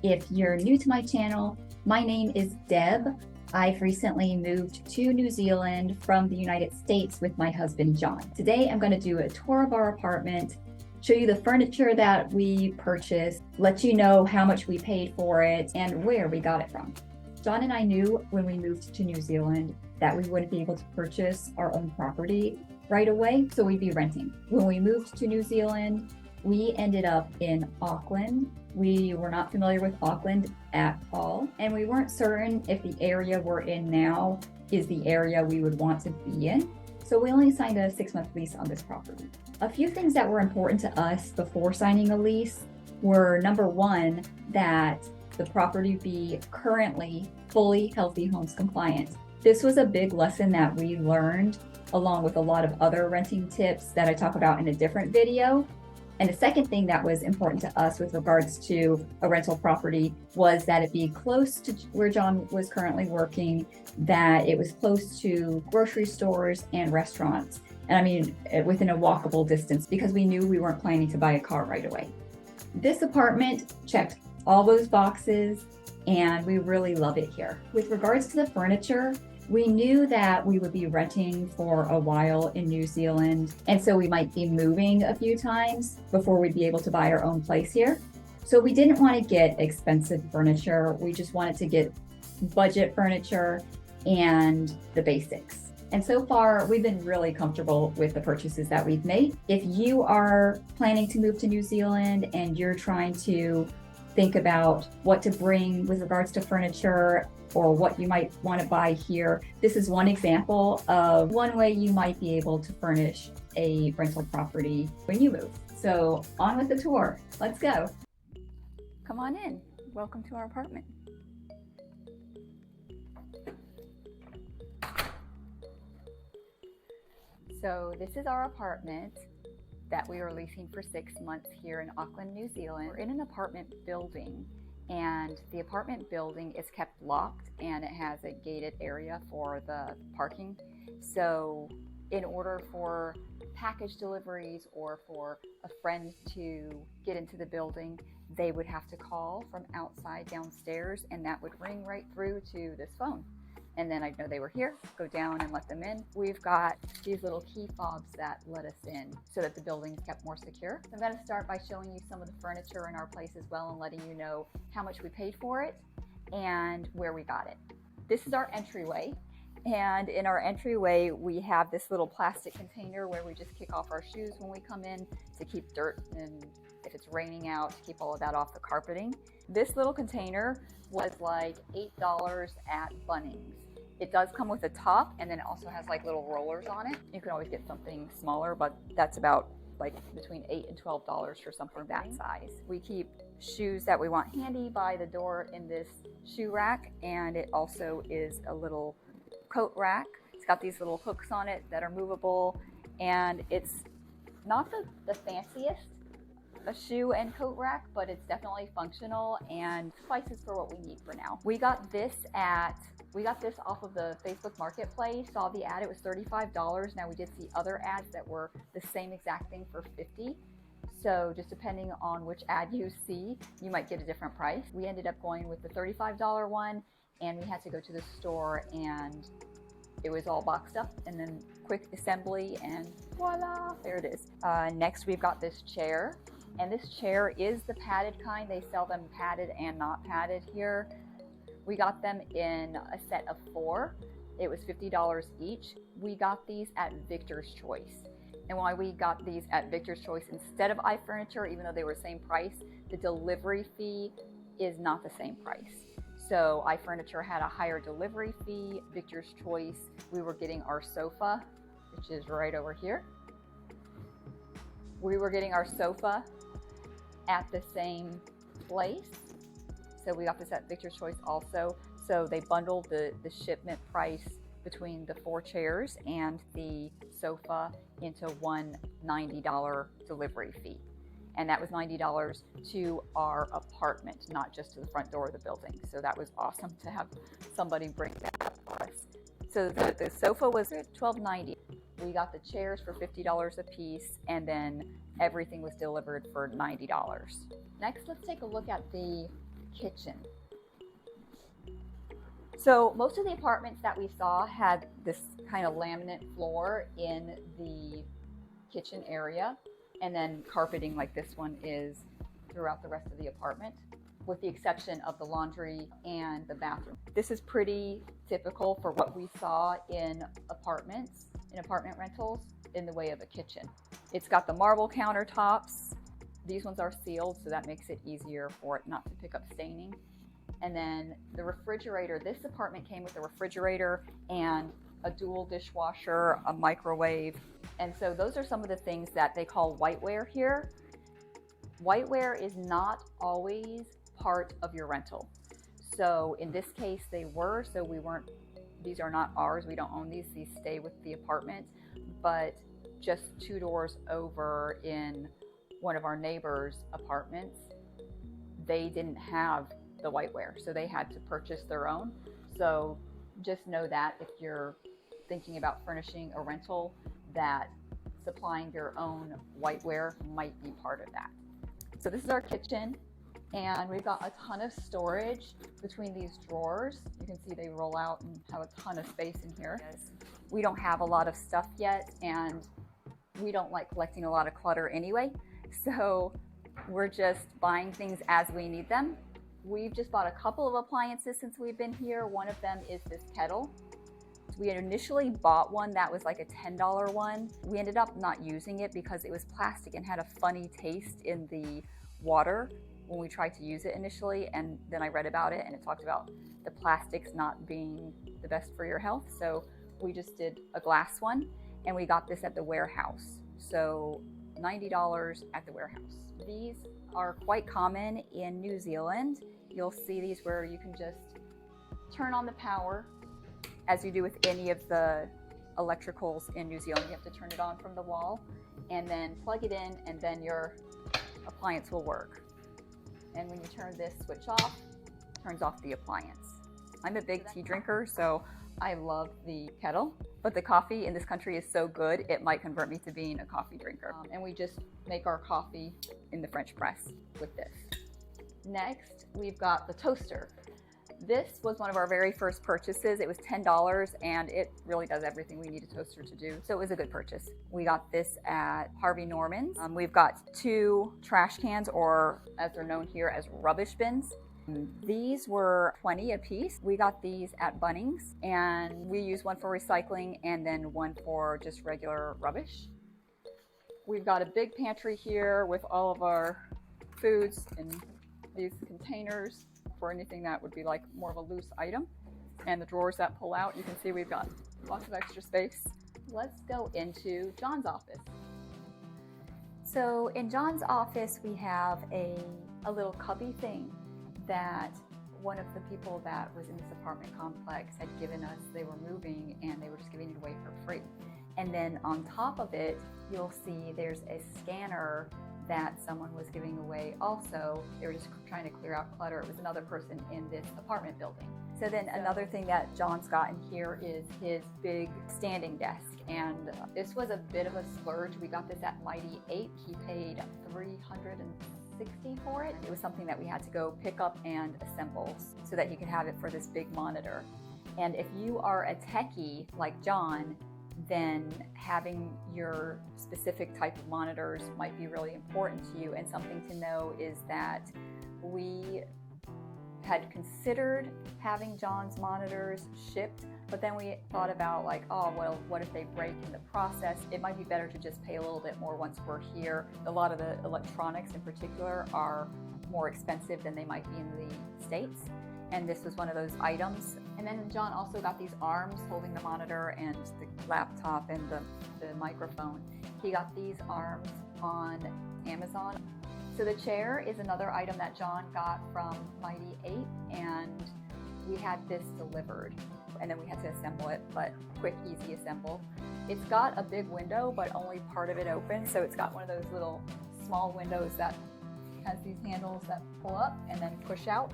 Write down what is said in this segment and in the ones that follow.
If you're new to my channel, my name is Deb. I've recently moved to New Zealand from the United States with my husband, John. Today, I'm going to do a tour of our apartment, show you the furniture that we purchased, let you know how much we paid for it, and where we got it from. John and I knew when we moved to New Zealand that we wouldn't be able to purchase our own property right away, so we'd be renting. When we moved to New Zealand, we ended up in Auckland. We were not familiar with Auckland at all, and we weren't certain if the area we're in now is the area we would want to be in. So we only signed a 6-month lease on this property. A few things that were important to us before signing a lease were, number one, that the property be currently fully Healthy Homes compliant. This was a big lesson that we learned along with a lot of other renting tips that I talk about in a different video. And the second thing that was important to us with regards to a rental property was that it be close to where John was currently working, that it was close to grocery stores and restaurants. And I mean, within a walkable distance, because we knew we weren't planning to buy a car right away. This apartment checked all those boxes, and we really love it here. With regards to the furniture, we knew that we would be renting for a while in New Zealand, and so we might be moving a few times before we'd be able to buy our own place here. So we didn't want to get expensive furniture. We just wanted to get budget furniture and the basics. And so far, we've been really comfortable with the purchases that we've made. If you are planning to move to New Zealand and you're trying to think about what to bring with regards to furniture or what you might want to buy here, this is one example of one way you might be able to furnish a rental property when you move. So on with the tour. Let's go. Come on in. Welcome to our apartment. So this is our apartment that we are leasing for 6 months here in Auckland, New Zealand. We're in an apartment building, and the apartment building is kept locked, and it has a gated area for the parking. So in order for package deliveries or for a friend to get into the building, they would have to call from outside downstairs, and that would ring right through to this phone. And then I'd know they were here, go down and let them in. We've got these little key fobs that let us in so that the building's kept more secure. I'm gonna start by showing you some of the furniture in our place as well and letting you know how much we paid for it and where we got it. This is our entryway. And in our entryway, we have this little plastic container where we just kick off our shoes when we come in to keep dirt and if it's raining out, to keep all of that off the carpeting. This little container was like $8 at Bunnings. It does come with a top, and then it also has like little rollers on it. You can always get something smaller, but that's about like between $8 and $12 for something that size. We keep shoes that we want handy by the door in this shoe rack, and it also is a little coat rack. It's got these little hooks on it that are movable, and it's not the fanciest a shoe and coat rack, but it's definitely functional and suffices for what we need for now. We got this off of the Facebook Marketplace. Saw the ad, it was $35. Now we did see other ads that were the same exact thing for $50. So just depending on which ad you see, you might get a different price. We ended up going with the $35 one, and we had to go to the store, and it was all boxed up and then quick assembly, and voila, there it is. Next, we've got this chair. And this chair is the padded kind. They sell them padded and not padded here. We got them in a set of 4. It was $50 each. We got these at Victor's Choice. And why we got these at Victor's Choice instead of iFurniture, even though they were the same price, the delivery fee is not the same price. So iFurniture had a higher delivery fee. Victor's Choice, we were getting our sofa, which is right over here. We were getting our sofa at the same place. So we got this at Victor's Choice also. So they bundled the shipment price between the 4 chairs and the sofa into one $90 delivery fee. And that was $90 to our apartment, not just to the front door of the building. So that was awesome to have somebody bring that up for us. So the sofa was at $12.90. We got the chairs for $50 a piece, and then everything was delivered for $90. Next, let's take a look at the kitchen. So most of the apartments that we saw had this kind of laminate floor in the kitchen area, and then carpeting like this one is throughout the rest of the apartment, with the exception of the laundry and the bathroom. This is pretty typical for what we saw in apartment rentals in the way of a kitchen. It's got the marble countertops. These ones are sealed, so that makes it easier for it not to pick up staining. And then the refrigerator, this apartment came with a refrigerator and a dual dishwasher, a microwave. And so those are some of the things that they call whiteware here. Whiteware is not always part of your rental. So in this case they were, so these are not ours, we don't own these stay with the apartment. But just 2 doors over in one of our neighbors' apartments, they didn't have the whiteware, so they had to purchase their own. So just know that if you're thinking about furnishing a rental, that supplying your own whiteware might be part of that. So this is our kitchen, and we've got a ton of storage between these drawers. You can see they roll out and have a ton of space in here. We don't have a lot of stuff yet, and we don't like collecting a lot of clutter anyway, so we're just buying things as we need them. We've just bought a couple of appliances since we've been here. One of them is this kettle. We had initially bought one that was like a $10 one. We ended up not using it because it was plastic and had a funny taste in the water when we tried to use it initially. And then I read about it, and it talked about the plastics not being the best for your health. So we just did a glass one, and we got this at the warehouse. So $90 at the warehouse. These are quite common in New Zealand. You'll see these where you can just turn on the power, as you do with any of the electricals in New Zealand. You have to turn it on from the wall and then plug it in, and then your appliance will work. And when you turn this switch off, it turns off the appliance. I'm a big tea drinker, so I love the kettle, but the coffee in this country is so good, it might convert me to being a coffee drinker. And we just make our coffee in the French press with this. Next, we've got the toaster. This was one of our very first purchases. It was $10, and it really does everything we need a toaster to do. So it was a good purchase. We got this at Harvey Norman's. We've got 2 trash cans, or as they're known here as rubbish bins. These were $20 a piece. We got these at Bunnings, and we use one for recycling and then one for just regular rubbish. We've got a big pantry here with all of our foods in these containers for anything that would be like more of a loose item. And the drawers that pull out, you can see we've got lots of extra space. Let's go into John's office. So in John's office, we have a little cubby thing that one of the people that was in this apartment complex had given us. They were moving and they were just giving it away for free. And then on top of it, you'll see there's a scanner that someone was giving away also. They were just trying to clear out clutter. It was another person in this apartment building. So then another thing that John's got in here is his big standing desk. And this was a bit of a splurge. We got this at Mighty 8. He paid $360 for it. It was something that we had to go pick up and assemble so that he could have it for this big monitor. And if you are a techie like John, then having your specific type of monitors might be really important to you. And something to know is that we had considered having John's monitors shipped, but then we thought about like, oh, well, what if they break in the process? It might be better to just pay a little bit more once we're here. A lot of the electronics in particular are more expensive than they might be in the States. And this was one of those items. And then John also got these arms holding the monitor and the laptop and the microphone. He got these arms on Amazon. So the chair is another item that John got from Mighty 8, and we had this delivered. And then we had to assemble it, but quick, easy assemble. It's got a big window, but only part of it open. So it's got one of those little small windows that has these handles that pull up and then push out.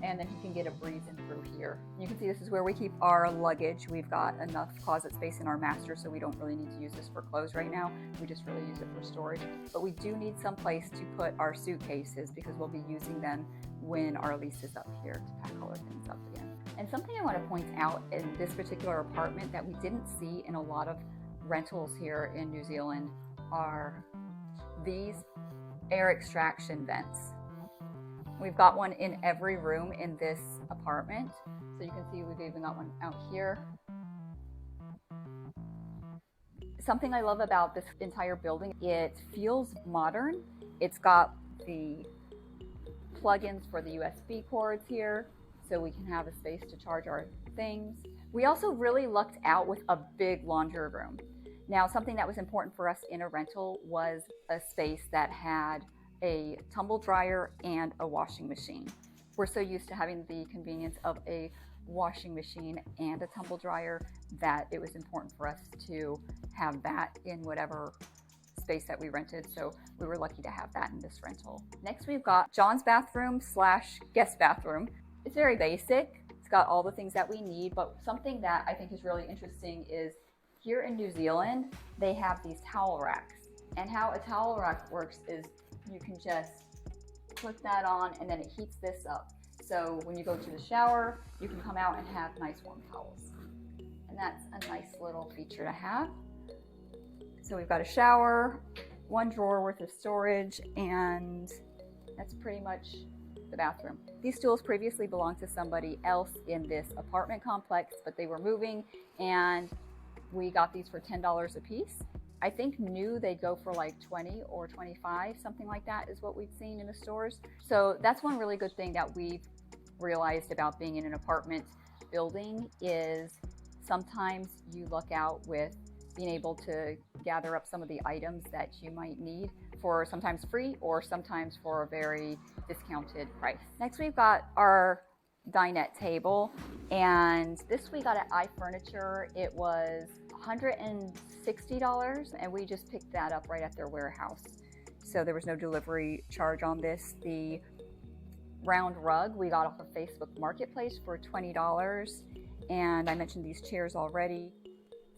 and then he can get a breeze in through here. You can see this is where we keep our luggage. We've got enough closet space in our master, so we don't really need to use this for clothes right now. We just really use it for storage. But we do need some place to put our suitcases because we'll be using them when our lease is up here to pack all our things up again. And something I want to point out in this particular apartment that we didn't see in a lot of rentals here in New Zealand are these air extraction vents. We've got one in every room in this apartment. So you can see we've even got one out here. Something I love about this entire building, it feels modern. It's got the plugins for the USB cords here, so we can have a space to charge our things. We also really lucked out with a big laundry room. Now, something that was important for us in a rental was a space that had a tumble dryer and a washing machine. We're so used to having the convenience of a washing machine and a tumble dryer that it was important for us to have that in whatever space that we rented. So we were lucky to have that in this rental. Next, we've got John's bathroom / guest bathroom. It's very basic. It's got all the things that we need, but something that I think is really interesting is here in New Zealand, they have these towel racks. And how a towel rack works is you can just click that on and then it heats this up. So when you go to the shower, you can come out and have nice warm towels. And that's a nice little feature to have. So we've got a shower, one drawer worth of storage, and that's pretty much the bathroom. These stools previously belonged to somebody else in this apartment complex, but they were moving and we got these for $10 a piece. I think new they'd go for like 20 or 25, something like that is what we've seen in the stores. So that's one really good thing that we've realized about being in an apartment building is sometimes you luck out with being able to gather up some of the items that you might need for sometimes free or sometimes for a very discounted price. Next, we've got our dinette table, and this we got at iFurniture. It was $160, and we just picked that up right at their warehouse. So there was no delivery charge on this. The round rug we got off of Facebook Marketplace for $20, and I mentioned these chairs already.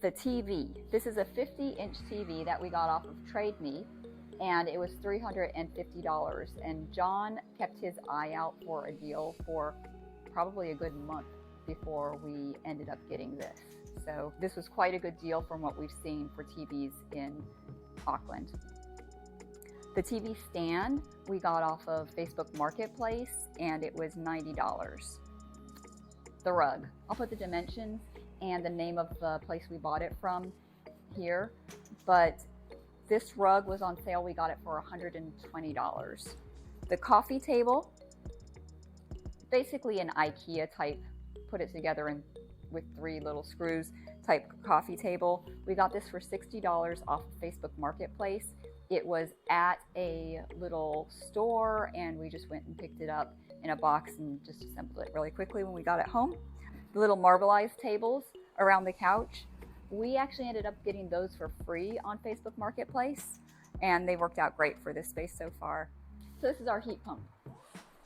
The TV, this is a 50-inch TV that we got off of Trade Me, and it was $350, and John kept his eye out for a deal for probably a good month before we ended up getting this. So this was quite a good deal from what we've seen for TVs in Auckland. The TV stand we got off of Facebook Marketplace, and it was $90. The rug, I'll put the dimensions and the name of the place we bought it from here, but this rug was on sale. We got it for $120. The coffee table, basically an IKEA type, put it together in with 3 little screws type coffee table. We got this for $60 off of Facebook Marketplace. It was at a little store, and we just went and picked it up in a box and just assembled it really quickly when we got it home. The little marbleized tables around the couch, we actually ended up getting those for free on Facebook Marketplace, and they worked out great for this space so far. So this is our heat pump.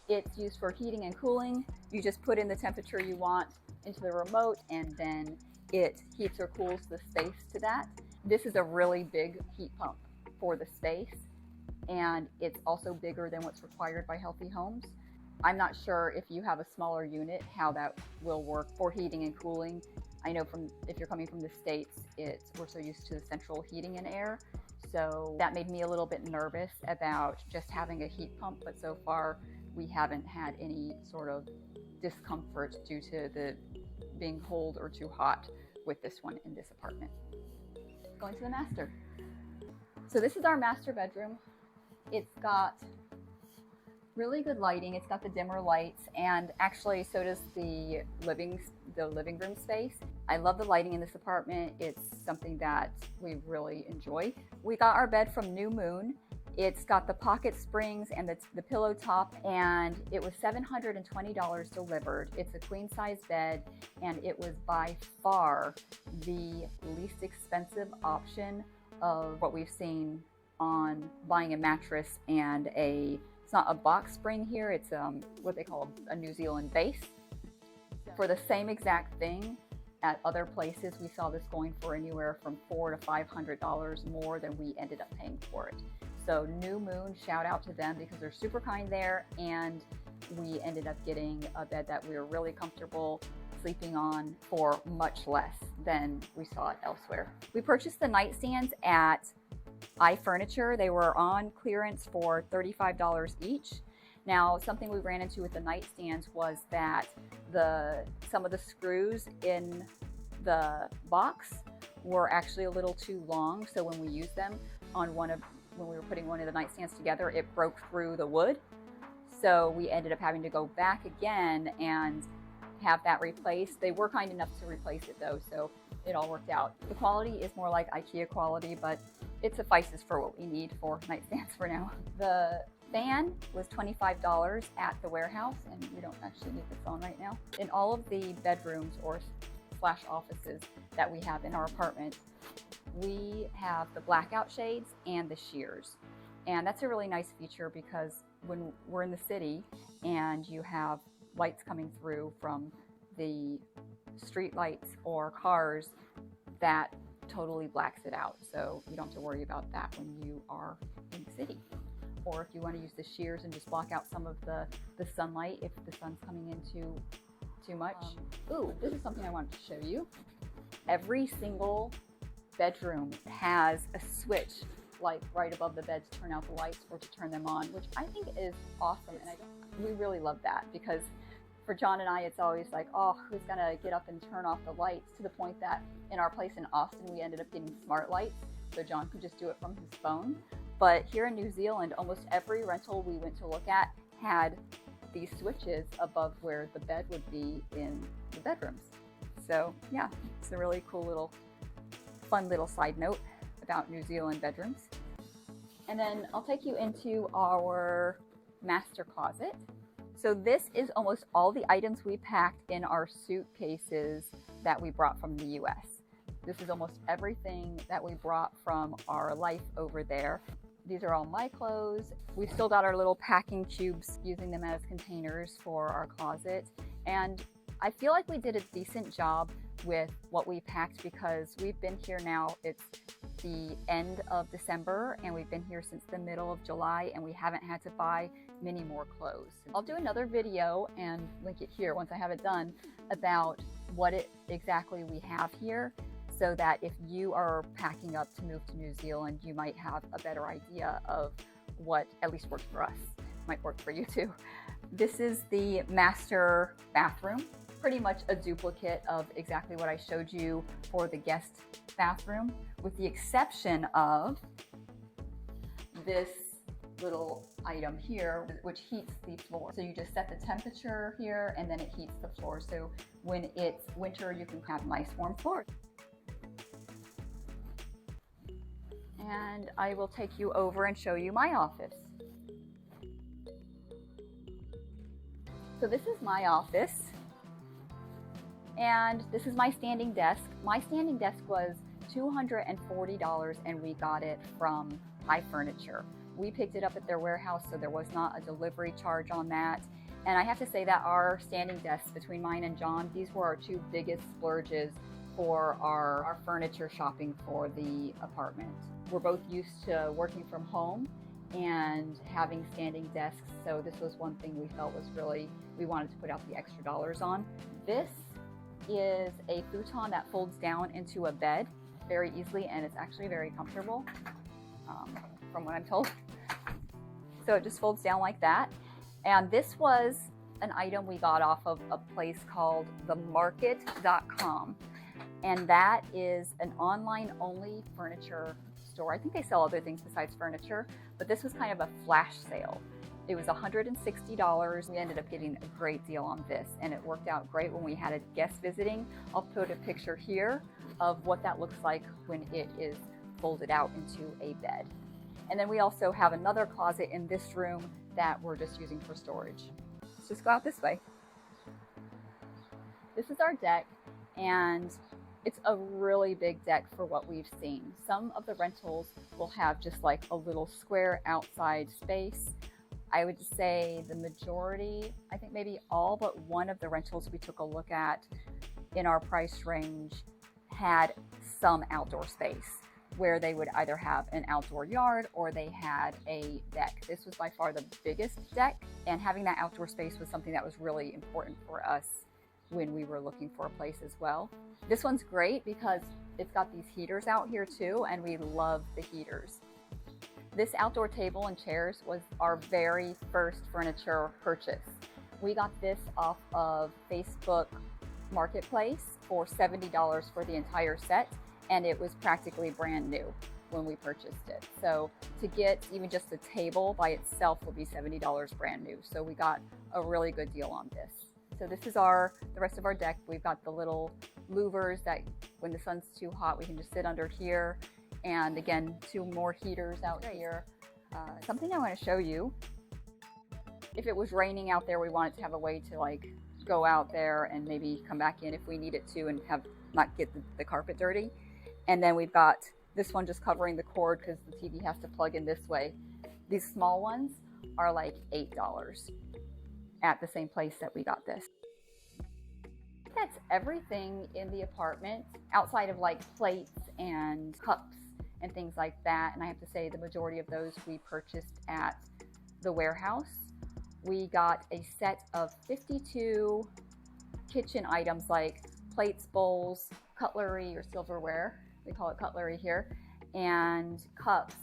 It's used for heating and cooling. You just put in the temperature you want into the remote, and then it heats or cools the space to that. This is a really big heat pump for the space, and it's also bigger than what's required by Healthy Homes. I'm not sure if you have a smaller unit how that will work for heating and cooling. I know from if you're coming from the States, we're so used to the central heating and air, so that made me a little bit nervous about just having a heat pump, but so far we haven't had any sort of discomfort due to the being cold or too hot with this one in this apartment. Going to the master. So this is our master bedroom. It's got really good lighting. It's got the dimmer lights, and actually so does the living room space. I love the lighting in this apartment. It's something that we really enjoy. We got our bed from New Moon. It's got the pocket springs and the pillow top, and it was $720 delivered. It's a queen size bed, and it was by far the least expensive option of what we've seen on buying a mattress and a It's not a box spring here, it's what they call a New Zealand base. For the same exact thing, at other places we saw this going for anywhere from $400 to $500 more than we ended up paying for it. So New Moon, shout out to them because they're super kind there, and we ended up getting a bed that we were really comfortable sleeping on for much less than we saw it elsewhere. We purchased the nightstands at iFurniture. They were on clearance for $35 each. Now, something we ran into with the nightstands was that some of the screws in the box were actually a little too long. So when we used them on when we were putting one of the nightstands together, it broke through the wood. So we ended up having to go back again and have that replaced. They were kind enough to replace it though, so it all worked out. The quality is more like IKEA quality, but it suffices for what we need for nightstands for now. The fan was $25 at the warehouse, and we don't actually need this on right now. In all of the bedrooms or slash offices that we have in our apartment, we have the blackout shades and the shears. And that's a really nice feature because when we're in the city and you have lights coming through from the street lights or cars, that totally blacks it out. So you don't have to worry about that when you are in the city. Or if you want to use the shears and just block out some of the sunlight if the sun's coming in too much. Ooh, this is something I wanted to show you. Every single bedroom has a switch like right above the bed to turn out the lights or to turn them on, which I think is awesome. And we really love that because for John and I, it's always like, oh, who's gonna get up and turn off the lights, to the point that in our place in Austin, we ended up getting smart lights. So John could just do it from his phone. But here in New Zealand, almost every rental we went to look at had these switches above where the bed would be in the bedrooms. So yeah, it's a really cool fun little side note about New Zealand bedrooms. And then I'll take you into our master closet. So this is almost all the items we packed in our suitcases that we brought from the US. This is almost everything that we brought from our life over there. These are all my clothes. We still got our little packing cubes, using them as containers for our closet. And I feel like we did a decent job with what we packed because we've been here now, it's the end of December, and we've been here since the middle of July, and we haven't had to buy many more clothes. I'll do another video and link it here once I have it done about what exactly we have here, so that if you are packing up to move to New Zealand, you might have a better idea of what at least works for us. Might work for you too. This is the master bathroom. Pretty much a duplicate of exactly what I showed you for the guest bathroom, with the exception of this little item here, which heats the floor. So you just set the temperature here and then it heats the floor. So when it's winter, you can have nice warm floors. And I will take you over and show you my office. So this is my office. And this is my standing desk. My standing desk was $240 and we got it from iFurniture. We picked it up at their warehouse, so there was not a delivery charge on that. And I have to say that our standing desks, between mine and John, these were our two biggest splurges for our furniture shopping for the apartment. We're both used to working from home and having standing desks, so this was one thing we felt was really, we wanted to put out the extra dollars on. This is a futon that folds down into a bed very easily, and it's actually very comfortable, from what I'm told. So it just folds down like that. And this was an item we got off of a place called themarket.com. And that is an online only furniture store. I think they sell other things besides furniture, but this was kind of a flash sale. It was $160. We ended up getting a great deal on this, and it worked out great when we had a guest visiting. I'll put a picture here of what that looks like when it is folded out into a bed. And then we also have another closet in this room that we're just using for storage. Let's just go out this way. This is our deck, and it's a really big deck for what we've seen. Some of the rentals will have just like a little square outside space. I would say the majority, I think maybe all but one of the rentals we took a look at in our price range had some outdoor space where they would either have an outdoor yard or they had a deck. This was by far the biggest deck, and having that outdoor space was something that was really important for us when we were looking for a place as well. This one's great because it's got these heaters out here too, and we love the heaters. This outdoor table and chairs was our very first furniture purchase. We got this off of Facebook Marketplace for $70 for the entire set, and it was practically brand new when we purchased it. So to get even just the table by itself would be $70 brand new. So we got a really good deal on this. So this is the rest of our deck. We've got the little louvers that when the sun's too hot, we can just sit under here. And again, 2 more heaters out here. Something I want to show you. If it was raining out there, we wanted to have a way to like go out there and maybe come back in if we needed to and not get the carpet dirty. And then we've got this one just covering the cord because the TV has to plug in this way. These small ones are like $8 at the same place that we got this. That's everything in the apartment outside of like plates and cups and things like that. And I have to say the majority of those we purchased at the warehouse. We got a set of 52 kitchen items like plates, bowls, cutlery or silverware. We call it cutlery here, and cups.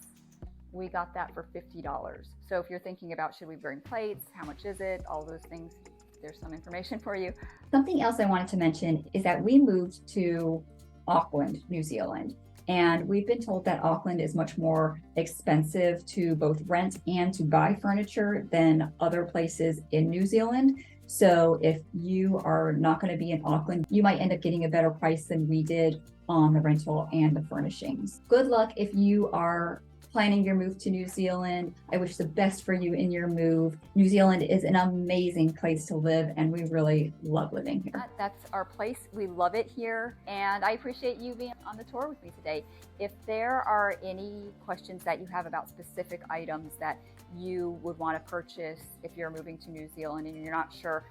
We got that for $50. So if you're thinking about should we bring plates, how much is it, all those things, there's some information for you. Something else I wanted to mention is that we moved to Auckland, New Zealand, and we've been told that Auckland is much more expensive to both rent and to buy furniture than other places in New Zealand. So if you are not going to be in Auckland, you might end up getting a better price than we did on the rental and the furnishings. Good luck if you are planning your move to New Zealand. I wish the best for you in your move. New Zealand is an amazing place to live, and we really love living here. That's our place. We love it here, and I appreciate you being on the tour with me today. If there are any questions that you have about specific items that you would want to purchase if you're moving to New Zealand and you're not sure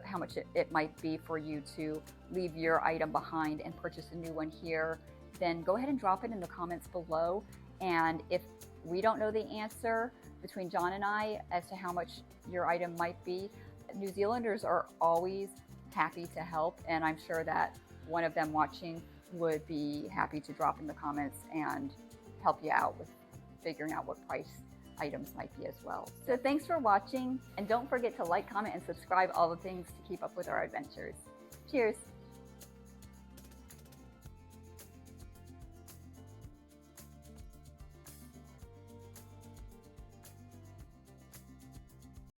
how much it might be for you to leave your item behind and purchase a new one here, then go ahead and drop it in the comments below. And if we don't know the answer between John and I as to how much your item might be, New Zealanders are always happy to help, and I'm sure that one of them watching would be happy to drop in the comments and help you out with figuring out what price items might be as well. So thanks for watching, and don't forget to like, comment, and subscribe, all the things to keep up with our adventures. Cheers!